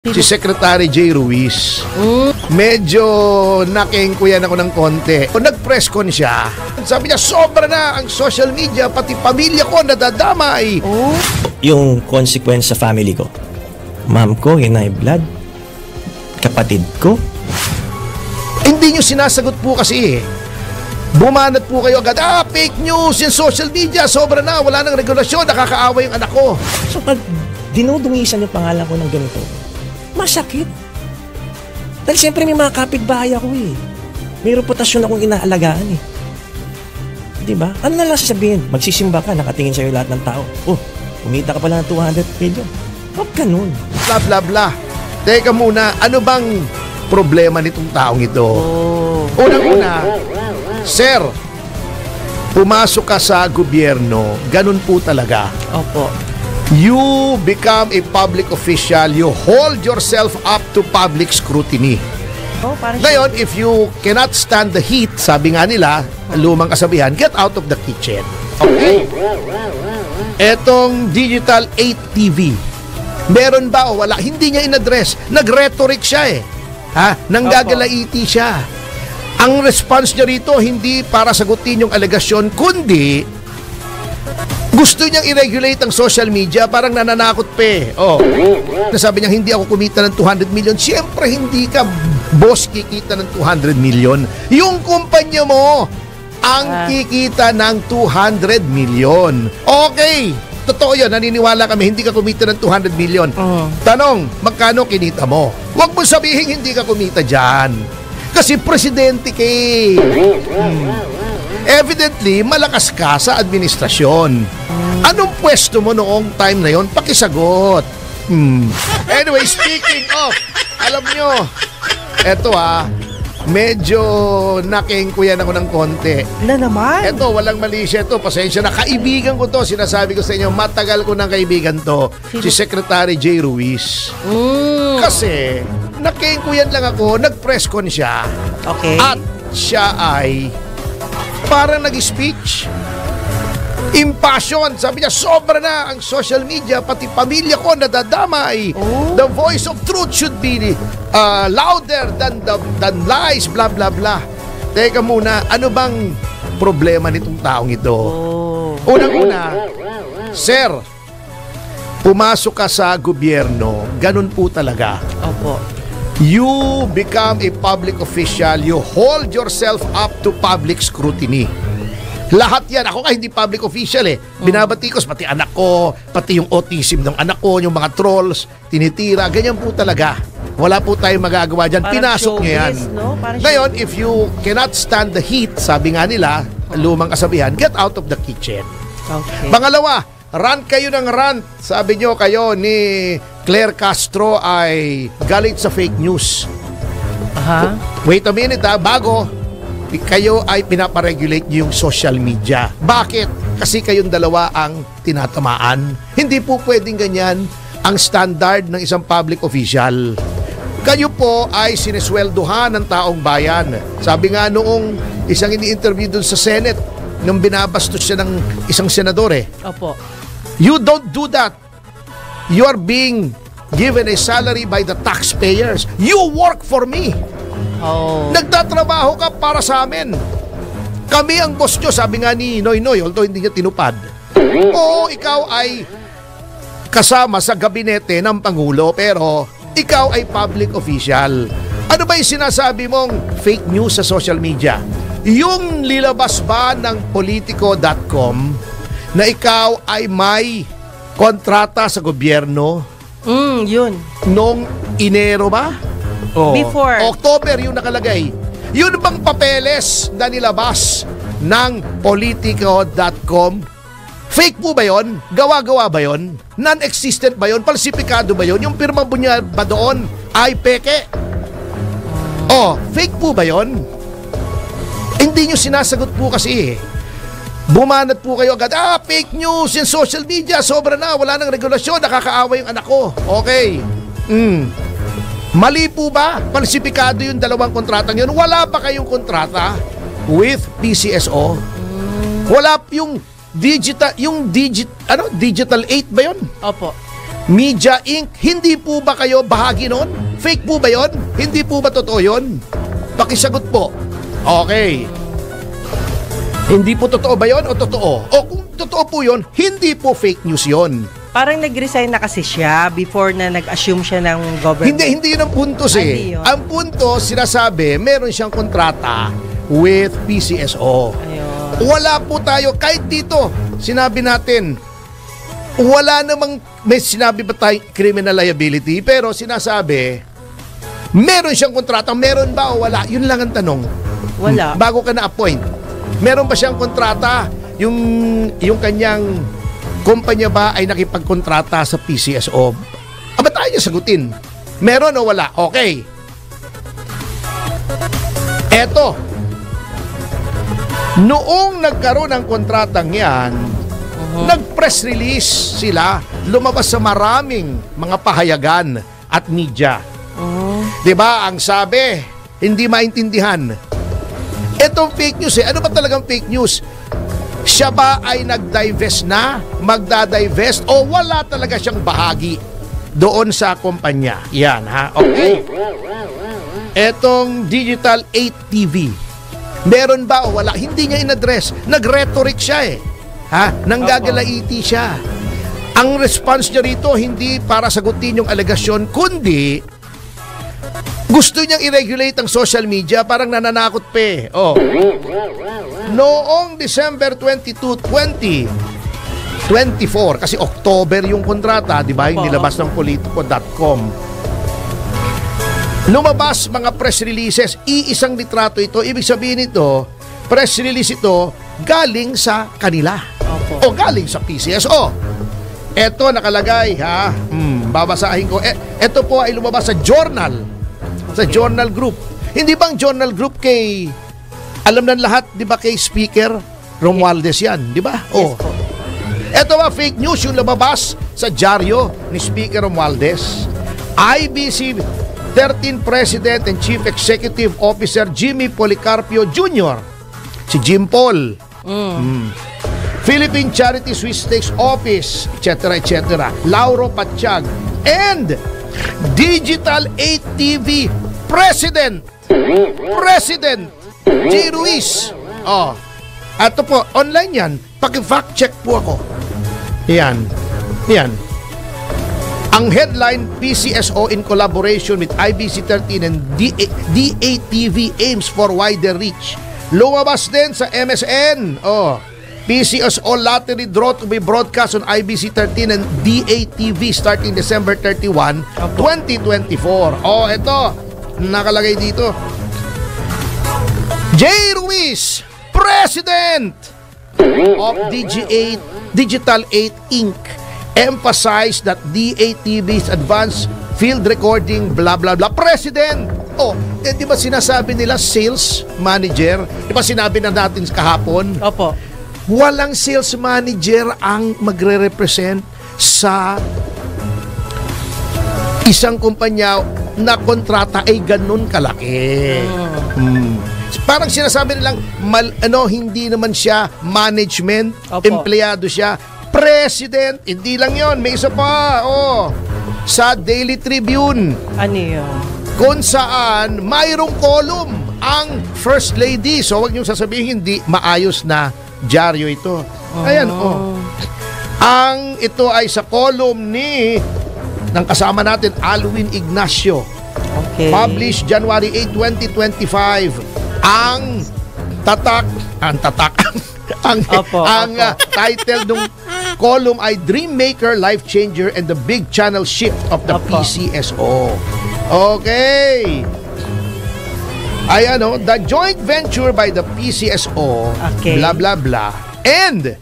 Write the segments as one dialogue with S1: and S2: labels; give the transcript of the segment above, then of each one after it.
S1: Si Secretary J. Ruiz. Medyo nakengkuyan ako ng konti. Nag-press con siya. Sabi niya, sobra na ang social media, pati pamilya ko nadadamay.
S2: Yung consequence sa family ko. Mom ko, high blood. Kapatid ko.
S1: Hindi nyo sinasagot po kasi eh. Bumanat po kayo agad, fake news yung social media, sobra na, wala nang regulasyon, nakakaawa yung anak ko.
S2: So pag dinudungisan yung pangalan ko ng ganito, masakit. Dahil siyempre may mga kapitbahay ako eh. May reputasyon akong inaalagaan eh. Diba? Ano na lang sasabihin? Magsisimba ka, nakatingin sa'yo lahat ng tao. Oh, kumita ka pala ng 200 million. Huwag ganun.
S1: Bla bla bla. Teka muna, ano bang problema nitong taong ito? Unang-una, sir, pumasok ka sa gobyerno, ganun po talaga.
S3: Opo.
S1: You become a public official, you hold yourself up to public scrutiny. Ngayon, if you cannot stand the heat, sabi nga nila, lumang kasabihan, get out of the kitchen. Okay? Etong Digital 8 TV, meron ba o wala? Hindi niya in-address. Nag-rhetoric siya eh. Nanggagalaiti siya. Ang response niya rito, hindi para sagutin yung alegasyon, kundi gusto niyang i-regulate ang social media, parang nananakot pa eh. Nasabi niya, hindi ako kumita ng 200 million. Siyempre, hindi ka, boss, kikita ng 200 million. Yung kumpanya mo, ang kikita ng 200 million. Okay, totoo yun, naniniwala kami, hindi ka kumita ng 200 million. Tanong, magkano kinita mo? Huwag mo sabihin hindi ka kumita dyan. Kasi presidente ka eh. Evidently, malakas ka sa administrasyon. Anong pwesto mo noong time na yon? Pakisagot. Anyway, speaking of, alam nyo, eto medyo nakengkuyan ako ng konti.
S3: Na naman?
S1: Eto, walang mali siya ito. Pasensya na. Kaibigan ko to. Sinasabi ko sa inyo, matagal ko ng kaibigan to. Si Secretary J. Ruiz. Kasi, nakengkuyan lang ako. Nag-press con siya.
S3: Okay.
S1: At siya ay parang nag-speech. Impassion. Sabi niya, sobra na ang social media, pati pamilya ko nadadamay. The voice of truth should be louder than lies, blah blah blah. Teka muna, ano bang problema nitong taong ito? Unang-una, sir, pumasok ka sa gobyerno, ganun po talaga.
S3: Opo.
S1: You become a public official, you hold yourself up to public scrutiny. Lahat yan. Ako hindi public official eh. Binabatikos, pati anak ko, pati yung autism ng anak ko, yung mga trolls, tinitira, ganyan po talaga. Wala po tayong magagawa dyan.
S3: Parang
S1: Pinasok nyo yan.
S3: No?
S1: Ngayon, if you cannot stand the heat, sabi nga nila, lumang kasabihan, get out of the kitchen.
S3: Okay.
S1: Pangalawa, rant kayo ng rant. Sabi nyo kayo ni Claire Castro ay galit sa fake news. Wait a minute bago kayo ay pinaparegulate yung social media. Bakit? Kasi kayong dalawa ang tinatamaan. Hindi po pwedeng ganyan ang standard ng isang public official. Kayo po ay sinesweldohan ng taong bayan. Sabi nga noong isang ini-interview dun sa Senate, nung binabastos siya ng isang senador
S3: Opo.
S1: You don't do that. You are being given a salary by the taxpayers. You work for me. Nagtatrabaho ka para sa amin. Kami ang boss nyo, sabi nga ni Noynoy, although hindi niya tinupad. Oo, ikaw ay kasama sa gabinete ng Pangulo, pero ikaw ay public official. Ano ba yung sinasabi mong fake news sa social media? Yung lilabas ba ng Politico.com na ikaw ay may kontrata sa gobyerno?
S3: Yun.
S1: Noong Enero ba?
S3: Before.
S1: October yung nakalagay. Yun bang papeles na nilabas ng Politico.com? Fake po ba yun? Gawa-gawa ba yun? Non-existent ba yun? Falsifikado ba yun? Yung pirma mo niya ba doon ay peke? Fake po ba yun? Hindi nyo sinasagot po kasi bumanat po kayo agad, fake news yung social media, sobra na, wala nang regulasyon, nakakaawa yung anak ko. Okay. Mali po ba? Falsifikado yung dalawang kontratang yun? Wala pa kayong kontrata with PCSO? Wala yung digital 8 ba yun?
S3: Opo.
S1: Media Inc. Hindi po ba kayo bahagi nun? Fake po ba yon? Hindi po ba totoo yun? Pakisagot po. Okay. Hindi po totoo ba yon o totoo? O kung totoo po yon, hindi po fake news yon.
S3: Parang nag-resign na kasi siya before na nag-assume siya ng government.
S1: Hindi yun ang punto
S3: Hindi yun.
S1: Ang punto, sinasabi, meron siyang kontrata with PCSO.
S3: Ayun.
S1: Wala po tayo, kahit dito, sinabi natin, wala namang, may sinabi ba tayo criminal liability, pero sinasabi, meron siyang kontrata, meron ba o wala? Yun lang ang tanong.
S3: Wala.
S1: Bago ka na-appoint, meron ba siyang kontrata? Yung kanyang kumpanya ba ay nakipagkontrata sa PCSO? Aba tayo niya sagutin. Meron o wala? Okay. Eto. Noong nagkaroon ng kontratang yan, nag-press release sila, lumabas sa maraming mga pahayagan at media. Diba? Ang sabi, hindi maintindihan. Etong fake news Ano ba talagang fake news? Siya ba ay nag-divest na? Magda-divest? O wala talaga siyang bahagi doon sa kumpanya? Yan ha? Okay. Etong Digital 8 TV, meron ba o wala? Hindi niya in-address. Nag-rhetoric siya nanggagalaiti siya. Ang response niya rito, hindi para sagutin yung alegasyon, kundi gusto niyang i-regulate ang social media, parang nananakot pa eh. Oh. Noong December 22, 2024, kasi October yung kontrata, di ba? Yung nilabas ng Politico.com. Lumabas mga press releases, iisang litrato ito. Ibig sabihin ito, press release ito galing sa kanila. O galing sa PCSO. Ito nakalagay ha. Babasahin ko. Ito po ay lumabas sa journal. Sa Journal Group. Hindi bang Journal Group kay, alam ng lahat, di ba kay Speaker Romualdez yan, di ba?
S3: Yes, po.
S1: Ito ba fake news yung lumabas sa dyaryo ni Speaker Romualdez? IBC 13 President and Chief Executive Officer Jimmy Policarpio Jr. Si Jim Paul. Philippine Charity Sweepstakes Office, etc. etc. Lauro Patsyag and Digital 8 TV President J. Ruiz. Ato po, online yan. Paki-fact check po ako. Yan. Ang headline, PCSO in collaboration with IBC 13 and DATV aims for wider reach. Lumabas din sa MSN. PCSO lottery draw to be broadcast on IBC 13 and DATV starting December 31, 2024. Ito, nakalagay dito. J. Ruiz, President of Digital 8 Inc. emphasized that DATV's advanced field recording blah blah blah. President! Di ba sinasabi nila sales manager? Di ba sinabi na natin kahapon?
S3: Opo.
S1: Walang sales manager ang magre-represent sa isang kumpanya na kontrata ay ganun kalaki. Parang sinasabi nilang hindi naman siya management, empleyado siya, president, hindi lang yon, may isa pa. Sa Daily Tribune.
S3: Ano yun?
S1: Kung saan mayroong column ang First Lady. So wag niyo sasabihin hindi maayos na dyaryo ito. Ayan, Ang ito ay sa column ng kasama natin, Alwin Ignacio.
S3: Okay.
S1: Published January 8, 2025. Ang title ng column ay Dream Maker, Life Changer and the Big Channel Shift of the PCSO. Okay. The joint venture by the PCSO, blah, blah, blah. And,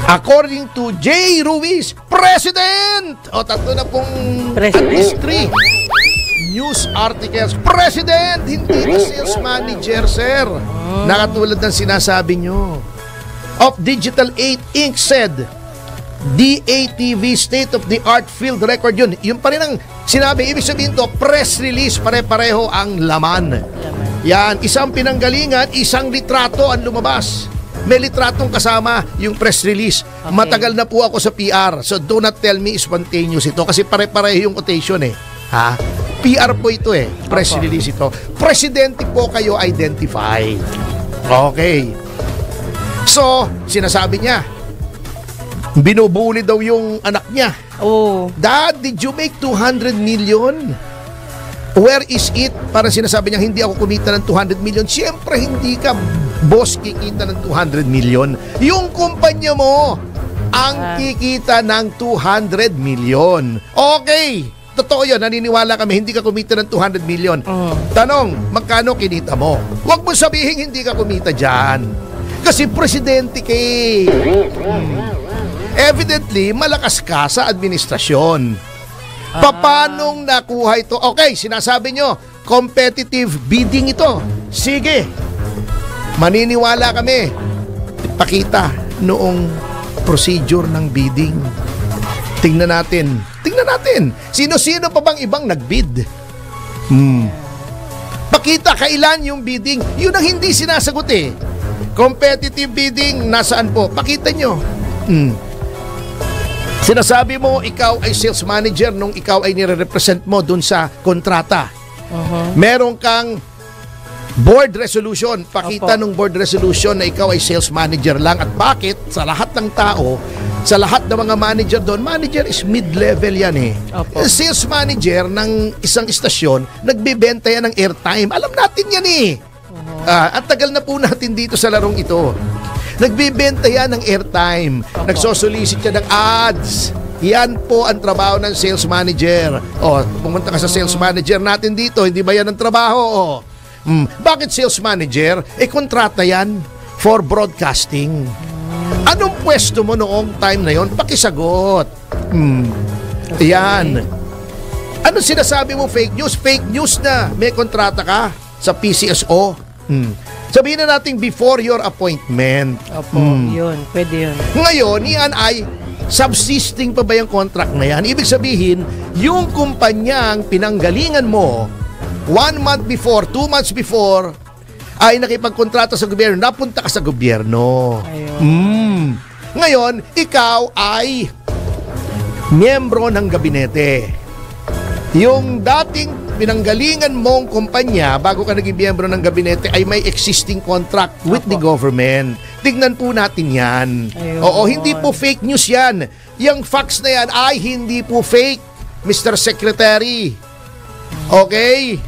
S1: according to J. Ruiz, President! Tatlo na pong at least 3 news articles. President! Hindi na sales manager, sir. Nakatulad ng sinasabi nyo. Of Digital 8 Inc. said, DATV state-of-the-art field record yun. Yun pa rin ang sinabi. Ibig sabihin to, press release, pare-pareho ang laman. Yan, isang pinanggalingan, isang litrato ang lumabas. May litratong kasama yung press release.
S3: Okay.
S1: Matagal na po ako sa PR. So do not tell me spontaneous ito kasi pare-pareho yung quotation eh. Ha? PR po ito eh. Press
S3: Opo.
S1: release ito. Presidente po kayo identified. Okay. So, sinasabi niya, binubuli daw yung anak niya.
S3: Oh.
S1: Dad, did you make 200 million? Where is it? Parang sinasabi niya, hindi ako kumita ng 200 million. Siyempre, hindi ka, boss, kikita ng 200 million. Yung kumpanya mo, ang kikita ng 200 million. Okay, totoo yun, naniniwala kami, hindi ka kumita ng 200 million. Tanong, magkano kinita mo? Huwag mo sabihin hindi ka kumita dyan. Kasi presidente ka eh. Evidently, malakas ka sa administrasyon. Paanong nakuha ito? Okay, sinasabi nyo, competitive bidding ito. Sige, maniniwala kami. Pakita noong procedure ng bidding. Tingnan natin. Sino-sino pa bang ibang nagbid? Pakita kailan yung bidding. Yun ang hindi sinasagot eh. Competitive bidding, nasaan po? Pakita nyo. Sinasabi mo, ikaw ay sales manager nung ikaw ay nire-represent mo dun sa kontrata. Meron kang board resolution. Pakita nung board resolution na ikaw ay sales manager lang. At bakit? Sa lahat ng tao, sa lahat ng mga manager doon, manager is mid-level yan eh.
S3: Opo.
S1: Sales manager ng isang istasyon, nagbibenta yan ng airtime. Alam natin yan eh. At tagal na po natin dito sa larong ito. Nagbibenta yan ng airtime. Nagsosolicit siya ng ads. Yan po ang trabaho ng sales manager. O, pumunta ka sa sales manager natin dito. Hindi ba yan ang trabaho? Bakit sales manager? Kontrata yan for broadcasting. Anong pwesto mo noong time na yon? Pakisagot. Yan. Ano sinasabi mo fake news? Fake news na may kontrata ka sa PCSO. Sabihin na natin before your appointment.
S3: Opo, yun. Pwede yun.
S1: Ngayon, yan ay subsisting pa ba yung contract na yan? Ibig sabihin, yung kumpanyang pinanggalingan mo 1 month before, 2 months before, ay nakipagkontrata sa gobyerno, napunta ka sa gobyerno.
S3: Ayun.
S1: Ngayon, ikaw ay miyembro ng gabinete. Yung dating pinanggalingan mong kumpanya bago ka naging miyembro ng gabinete ay may existing contract with the government. Tignan po natin yan.
S3: Ayun.
S1: Oo, hindi po fake news yan. Yung facts na yan ay hindi po fake, Mr. Secretary. Okay?